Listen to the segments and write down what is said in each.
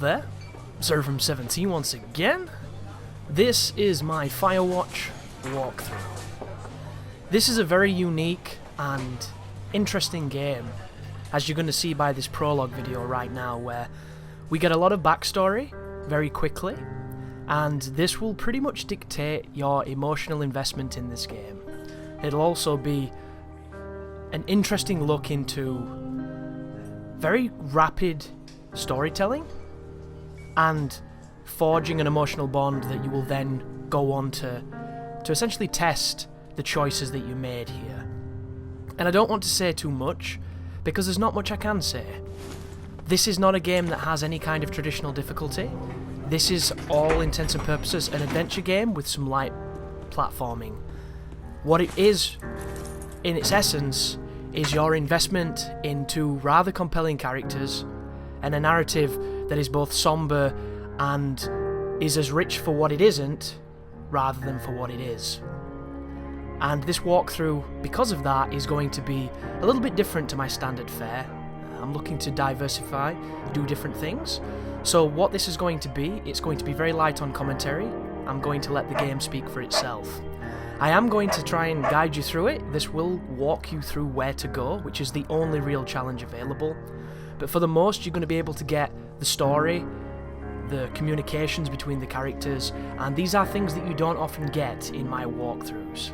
there, Zervum17 once again. This is my Firewatch walkthrough. This is a very unique and interesting game, as you're going to see by this prologue video right now, where we get a lot of backstory very quickly, and this will pretty much dictate your emotional investment in this game. It'll also be an interesting look into very rapid storytelling and forging an emotional bond that you will then go on to essentially test the choices that you made here. And I don't want to say too much, because there's not much I can say. This is not a game that has any kind of traditional difficulty. This is, all intents and purposes, an adventure game with some light platforming. What it is, in its essence, is your investment into rather compelling characters and a narrative that is both somber and is as rich for what it isn't rather than for what it is. And this walkthrough, because of that, is going to be a little bit different to my standard fare. I'm looking to diversify, do different things. So what this is going to be, it's going to be very light on commentary. I'm going to let the game speak for itself. I am going to try and guide you through it. This will walk you through where to go, which is the only real challenge available. But for the most, you're going to be able to get the story, the communications between the characters, and these are things that you don't often get in my walkthroughs.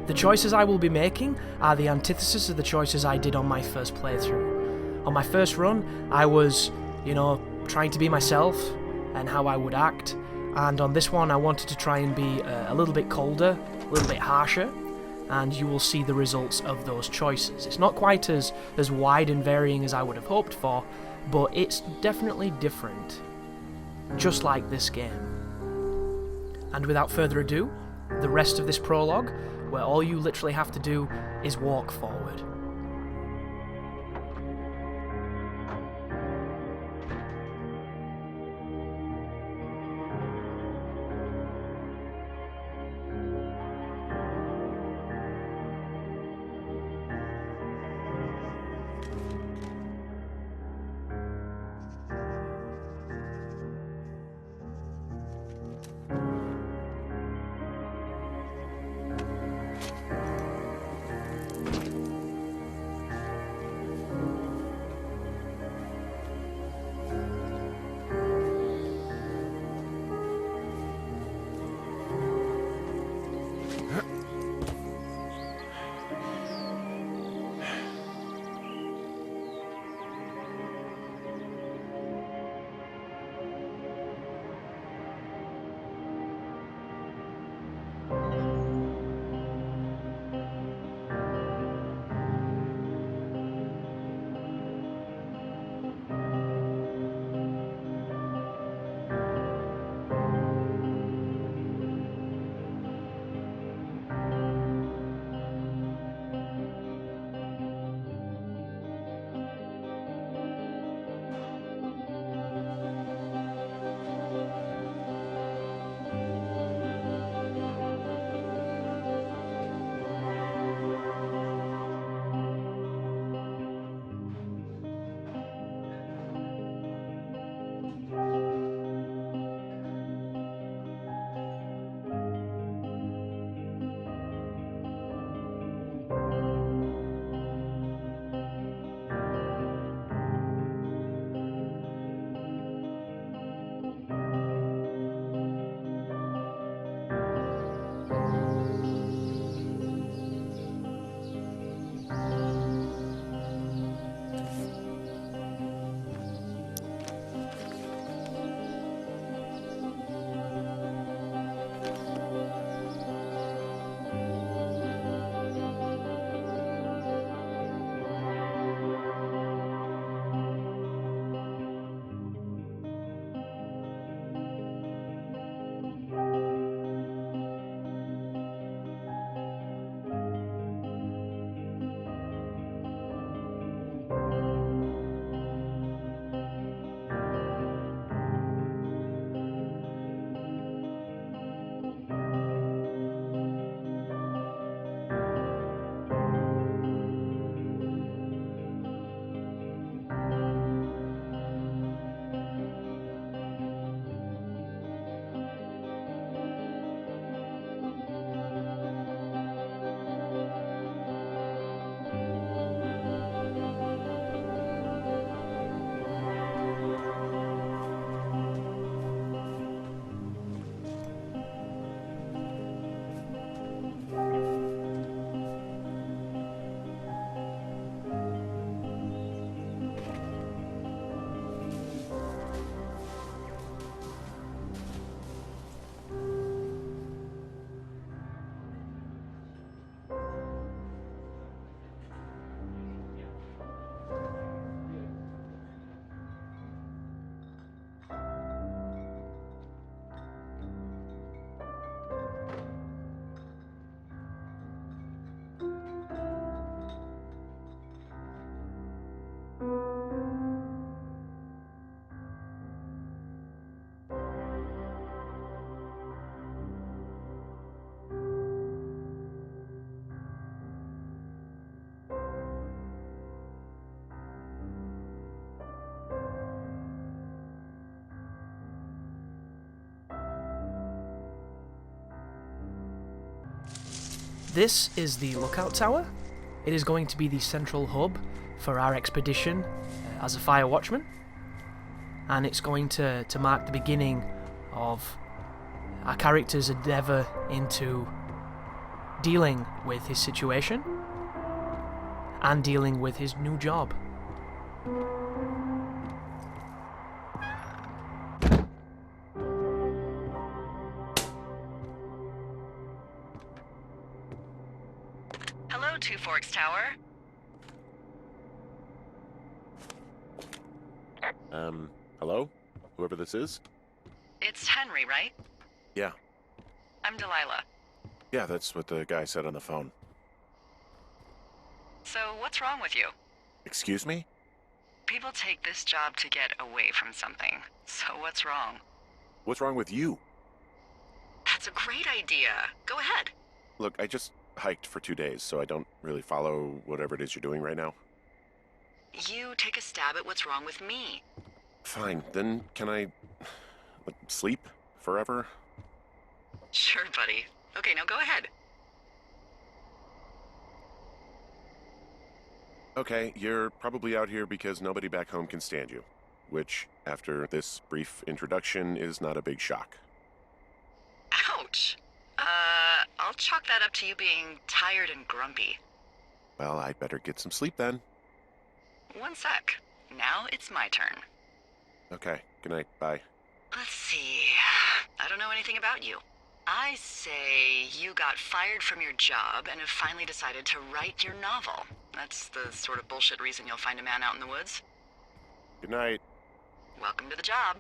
The choices I will be making are the antithesis of the choices I did on my first playthrough. On my first run, I was, trying to be myself and how I would act, and on this one I wanted to try and be a little bit colder, a little bit harsher, and you will see the results of those choices. It's not quite as wide and varying as I would have hoped for, but it's definitely different, just like this game. And without further ado, the rest of this prologue, where all you literally have to do is walk forward. This is the lookout tower. It is going to be the central hub for our expedition as a fire watchman. And it's going to mark the beginning of our character's endeavour into dealing with his situation and dealing with his new job. Hello, Two Forks Tower. Hello? Whoever this is? It's Henry, right? Yeah. I'm Delilah. Yeah, that's what the guy said on the phone. So, what's wrong with you? Excuse me? People take this job to get away from something. So, what's wrong? What's wrong with you? That's a great idea. Go ahead. Look, I just hiked for 2 days, so I don't really follow whatever it is you're doing right now. You take a stab at what's wrong with me. Fine, then can I sleep forever? Sure, buddy. Okay, now go ahead. Okay, you're probably out here because nobody back home can stand you, which, after this brief introduction, is not a big shock. Ouch. I'll chalk that up to you being tired and grumpy. Well, I'd better get some sleep then. One sec. Now it's my turn. Okay, good night, bye. Let's see. I don't know anything about you. I say you got fired from your job and have finally decided to write your novel. That's the sort of bullshit reason you'll find a man out in the woods. Good night. Welcome to the job.